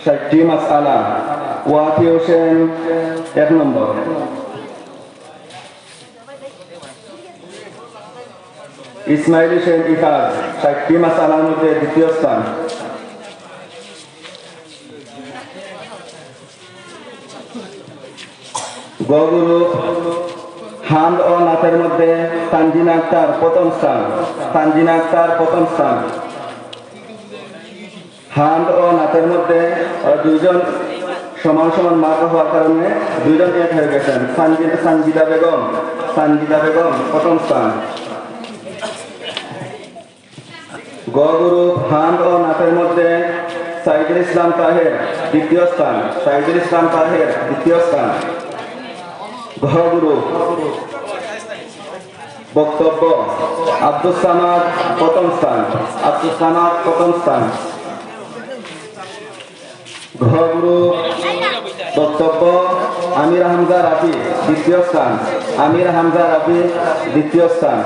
60টি মাসআলা। ওয়াকি হোসেন 1 নম্বর। ইসমাইল হোসেন ইফাজ 60টি মাসআলার মধ্যে দ্বিতীয় স্থান। গ গ্রুপ হামদ ও নাতের মধ্যে তানজিনা আক্তার প্রথম স্থান। তানজিনা আক্তার প্রথম স্থান। হামদ ও নাতের মধ্যে দুইজন সমান সমান মার্ক হওয়ার কারণে দুইজন এক হয়ে গেছেন। সানজিদা বেগম প্রথম স্থান। গ গ্রুপ হামদ ও নাতের মধ্যে সাইদুল ইসলাম তাহের দ্বিতীয় স্থান। সাইদুল ইসলাম তাহের দ্বিতীয় স্থান। ঘ গ্রুপ বক্তব্য আব্দুস সামাদ প্রথম স্থান। আব্দুস সামাদ প্রথম স্থান। ঘ গ্রুপ বক্তব্য আমির হামজা রাফি দ্বিতীয় স্থান। আমির হামজা রাফি দ্বিতীয় স্থান।